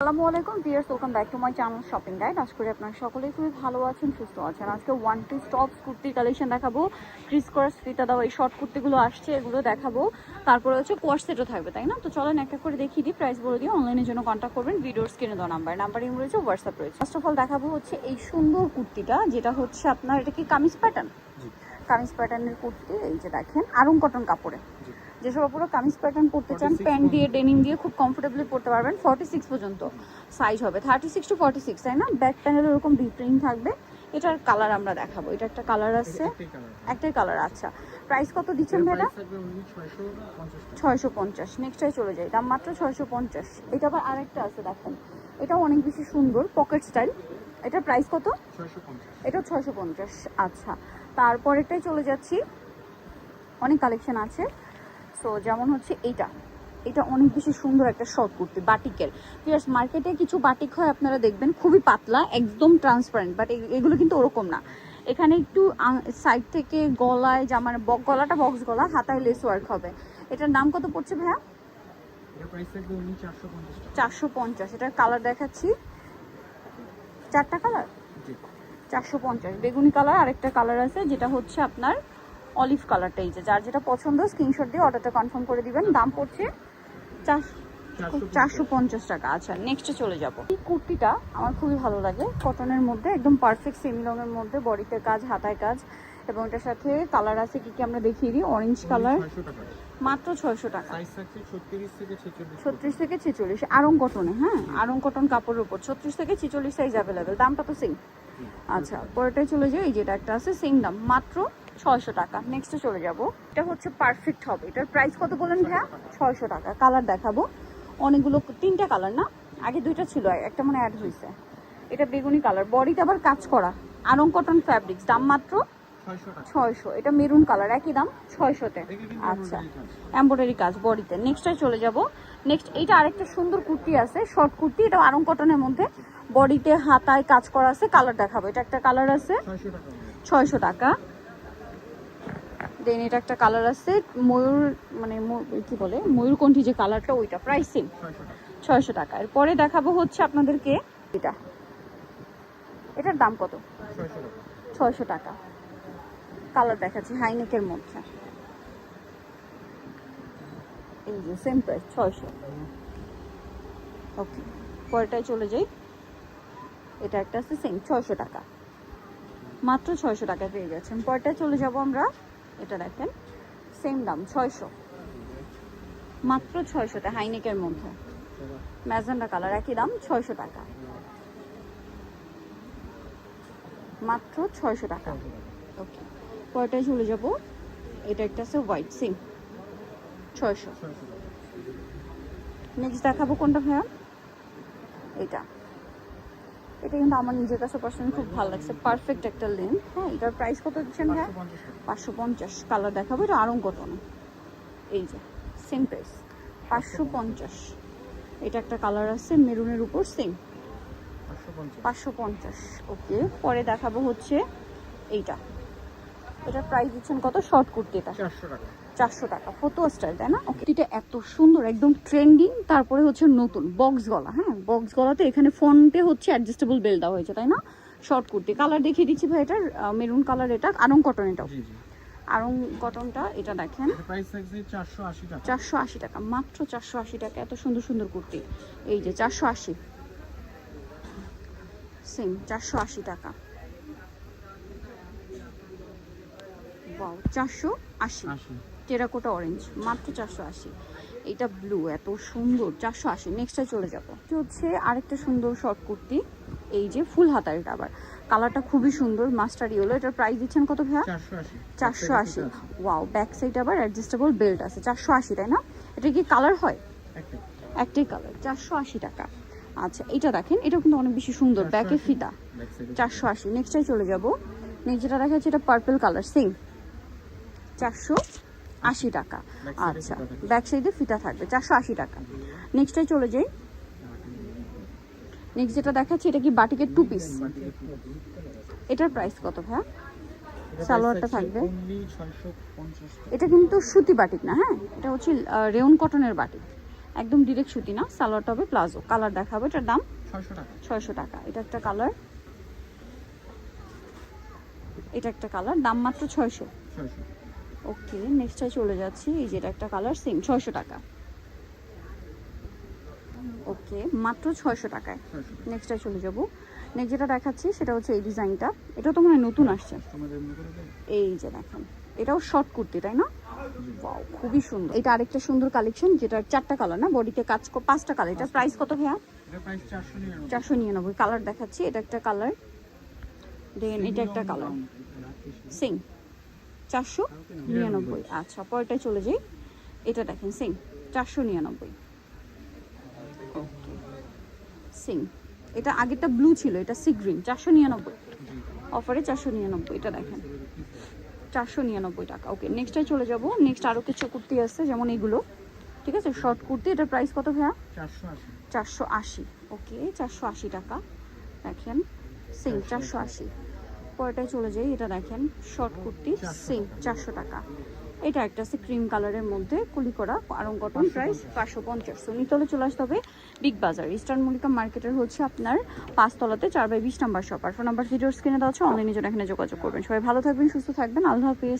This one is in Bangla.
আসসালামু আলাইকুম viewers, welcome back to my channel shopping guide. আশা করি আপনারা সকলেই খুবই ভালো আছেন, সুস্থ আছেন। আজকে ওয়ান পিস টপস কুর্তির কালেকশন দেখাবো। ক্রিস ক্রস ফিতা দাও এই শর্ট কুর্তিগুলো আসছে, এগুলো দেখাবো। তারপরে হচ্ছে কোয়ার সেটও থাকবে, তাই না? তো চলেন এক এক করে দেখিয়ে দিই, প্রাইস বলে দিই। অনলাইনের জন্য কন্ট্যাক্ট করবেন, ভিডিওর স্ক্রিনে দেওয়া নাম্বার ইম রয়েছে, হোয়াটসঅ্যাপ রয়েছে। ফার্স্ট অফ অল দেখাবো হচ্ছে এই সুন্দর কুর্তিটা, যেটা হচ্ছে আপনার, এটা কি কামিজ প্যাটার্ন? কামিজ প্যাটার্নের কুর্তি। এই যে দেখেন, আরং কটন কাপড়ে। যেসব পুরো কামিজ প্যাটার্ন পরতে চান, প্যান্ট দিয়ে ডেনিম দিয়ে খুব কমফোর্টেবলি পরতে পারবেন। 46 পর্যন্ত সাইজ হবে, 36 টু 46, তাই না? ব্যাক প্যানেল এরকম বি প্রিন্ট থাকবে। এটার কালার আমরা দেখাবো। এটা একটা কালার আছে, একটাই কালার। আচ্ছা, প্রাইস কত দিচ্ছেন ভাইরা? 650। নেক্সটটাই চলে যাই, দাম মাত্র 650। এটা আবার আরেকটা আছে, দেখেন, এটাও অনেক বেশি সুন্দর, পকেট স্টাইল। এটার প্রাইস কত? 650। এটাও 650। আচ্ছা, তারপরেরটাই চলে যাচ্ছি। অনেক কালেকশন আছে। সো যেমন হচ্ছে এটা অনেক বেশি সুন্দর একটা শর্ট কুর্তি, বাটিকের। প্লাস মার্কেটে কিছু বাটিক হয়, আপনারা দেখবেন খুবই পাতলা, একদম ট্রান্সপারেন্ট, বাট এগুলো কিন্তু ওরকম না। এখানে একটু সাইড থেকে গলায় জামার গলাটা বক্স গলা, হাতায় লেস ওয়ার্ক হবে। এটার দাম কত পড়ছে ভাইয়া? 450। এটার কালার দেখাচ্ছি, 4টা কালার। 450 বেগুনি কালার, আরেকটা কালার আছে যেটা হচ্ছে আপনার অলিভ কালারটা। এই যে যার যেটা পছন্দ স্ক্রিনশট দিয়ে অর্ডারটা কনফার্ম করে দিবেন। দাম পড়ছে 450 টাকা। আচ্ছা, নেক্সটে চলে যাব। এই কুর্তিটা আমার খুবই ভালো লাগে, কটনের মধ্যে একদম পারফেক্ট সেমি লংয়ের মধ্যে, বডিতে কাজ, হাতায় কাজ, এবং এটার সাথে কালার আছে কি কি আমরা দেখিয়ে দিই। অরেঞ্জ কালার, মাত্র 600 টাকা। 36 থেকে 46 আরং কটনে, হ্যাঁ, আরং কটন কাপড়ের উপর 36 থেকে 46 সাইজ অ্যাভেলেবেল। দামটা তো সেম। আচ্ছা, পরেরটাই চলে যাই। এই যেটা একটা আছে, সেম দাম, মাত্র 600 টাকা। নেক্সটে চলে যাব। এটা হচ্ছে পারফেক্ট হবে। এটার প্রাইস কত বলেন ভাইয়া? 600 টাকা। কালার দেখাবো অনেকগুলো, 3টা কালার না, আগে 2টা ছিল, একটা মানে অ্যাড হয়েছে। এটা বেগুনি কালার, বডিটা আবার কাজ করা, আরং কটন ফ্যাব্রিক্স। দাম মাত্র 600। এটা মেরুন কালার, একই দাম 600-তে। আচ্ছা, এমব্রয়ডারি কাজ বডিতে। নেক্সটে চলে যাব। নেক্সট এইটা আরেকটা সুন্দর কুর্তি আছে, শর্ট কুর্তি, এটা আরং কটনের মধ্যে, বডিতে হাতায় কাজ করা আছে। কালার দেখাবো। এটা একটা কালার আছে, 600 টাকা। দেন এটা একটা কালার আছে, ময়ূর মানে কি বলে, ময়ূরকণ্ঠী যে কালারটা, ওইটা। প্রাইস সেম, 600 টাকা। এরপরে দেখাবো হচ্ছে আপনাদেরকে এটার দাম কত? 600 টাকা। কালার দেখাচ্ছি, হাইনেকের মধ্যে। এই যে সেম প্রাইস, 600। ওকে, পরেরটায় চলে যাই। এটা একটা আছে, সেম 600 টাকা, মাত্র 600 টাকায় পেয়ে যাচ্ছেন। পরেরটায় চলে যাব আমরা। এটা দেখেন, সেম দাম 600, মাত্র 600-তে, হাইনেকের মধ্যে, ম্যাজেন্ডা কালার, একই দাম 600 টাকা, মাত্র 600 টাকা। ওকে, পরেরটায় চলে যাব। এটা একটা আছে হোয়াইট, সেম 600। নেক্সট দেখাবো কোনটা ভাইয়া? এটা কিন্তু আমার নিজের কাছে পার্সোনালি খুব ভালো লাগছে, পারফেক্ট একটা লেন্থ। হ্যাঁ, এটার প্রাইস কত দিচ্ছেন ভাইয়া? 550। কালার দেখাবো, এটা আরং কটন। এই যে সেম প্রাইস, 550। এটা একটা কালার আছে মেরুনের উপর, সেম 550। ওকে, পরে দেখাবো হচ্ছে এইটা। এটার প্রাইস দিচ্ছেন কত? শর্ট কুর্তি, এটা 400 টাকা, ফতুয়া স্টাইল, তাই না? ওকে, এটা এত সুন্দর, একদম ট্রেন্ডিং। তারপরে হচ্ছে নতুন বক্স গলা। হ্যাঁ, বক্স গলাতে এখানে ফ্রন্টে হচ্ছে অ্যাডজাস্টেবল বেল্ট দেওয়া হয়েছে, তাই না? শর্ট কুর্তি। কালার দেখিয়ে দিচ্ছি ভাই, এটার মেরুন কালার, এটা আরং কটন। এটাও আরং কটনটা। এটা দেখেন, 480 টাকা, মাত্র 480 টাকা। এত সুন্দর সুন্দর কুর্তি, এই যে 480, সেম 480 টাকা। ওয়াও, 480। টেরাকোটা অরেঞ্জ, মাত্র 480। এটা ব্লু, এত সুন্দর, 480। নেক্সটে চলে যাবো। হচ্ছে আরেকটা সুন্দর শর্ট কুর্তি, এই যে ফুল হাতার। এটা আবার কালারটা খুবই সুন্দর, মাস্টার ইয়েলো। এটার প্রাইস দিচ্ছেন কত ভাইয়া? 480। ওয়াও, ব্যাক সাইড আবার অ্যাডজাস্টেবল বেল্ট আছে, 480, তাই না? এটা কি কালার হয়? একটাই কালার, 480 টাকা। আচ্ছা, এটা দেখেন, এটা কিন্তু অনেক বেশি সুন্দর, ব্যাকে ফিতা, 480। নেক্সটটাই চলে যাব। নেক্সট যেটা দেখা যাচ্ছে, এটা পার্পল কালার, সেম 480 টাকা। আচ্ছা, ব্যাক সাইডে ফিতা থাকবে, 480 টাকা। নেক্সটটাই চলে যাই। নেক্সট যেটা দেখাচ্ছি, এটা কি বাটিকের 2 পিস। এটার প্রাইস কত ভাইয়া? সালোয়ারটা থাকবে, এটা কিন্তু সুতি বাটিক না, হ্যাঁ, এটা হচ্ছে রেয়ন কটনের বাটিক, একদম ডিরেক্ট সুতি না, সালোয়ারটা হবে প্লাজো। কালার দেখাবো, এটার দাম 600 টাকা। 600 টাকা। এটা একটা কালার, এটা একটা কালার, দাম মাত্র 600। 600। ওকে, নেক্সটটায় চলে যাচ্ছি। এই যে এটা একটা কালার, সেম 600 টাকা। ওকে, মাত্র 600 টাকায়। 600। নেক্সটটায় চলে যাব। নেক্সট যেটা দেখাচ্ছি সেটা হচ্ছে এই ডিজাইনটা, এটা তো মনে হয় নতুন আসছে। কাস্টমারদের মনে করে দেয়। এই যে দেখেন, এটাও শর্ট কুর্তি তাই না? ওয়াও, খুবই সুন্দর। এটা আরেকটা সুন্দর কালেকশন, যেটার 4টা কালার না, বডিতে কাজ 5টা কালার। এটার প্রাইস কত ভাইয়া? এটা প্রাইস 499। 499। কালার দেখাচ্ছি, এটা একটা কালার, দেন এটা একটা কালার, সেম 499। আচ্ছা, পরেরটায় চলে যাই। এটা দেখেন সেম 499। সেম, এটা আগেরটা ব্লু ছিল, এটা সি গ্রিন, 499 অফারে 499। এটা দেখেন 499 টাকা। ওকে, নেক্সটটায় চলে যাব। নেক্সট আরও কিছু কুর্তি আছে, যেমন এগুলো, ঠিক আছে, শর্ট কুর্তি। এটার প্রাইস কত ভাইয়া? 480। 480। ওকে, 480 টাকা। দেখেন সেম 480। পরেরটায় চলে যাই। এটা দেখেন শর্ট কুর্তি, সেম 400 টাকা। এটা একটা আছে ক্রিম কালারের মধ্যে কুলি করা আরং কটন, প্রাইস 550। সো নিতলে চলে আসতে হবে বিগ বাজার, ইস্টার্ন মল্লিকা মার্কেটের হচ্ছে আপনার 5 তলাতে 4/20 নাম্বার শপ। আর ফোন নাম্বার ভিডিওর স্ক্রিনে দেওয়া আছে, অনলাইনে জন্য এখানে যোগাযোগ করবেন। সবাই ভালো থাকবেন, সুস্থ থাকবেন, আল্লাহ হাফেজ।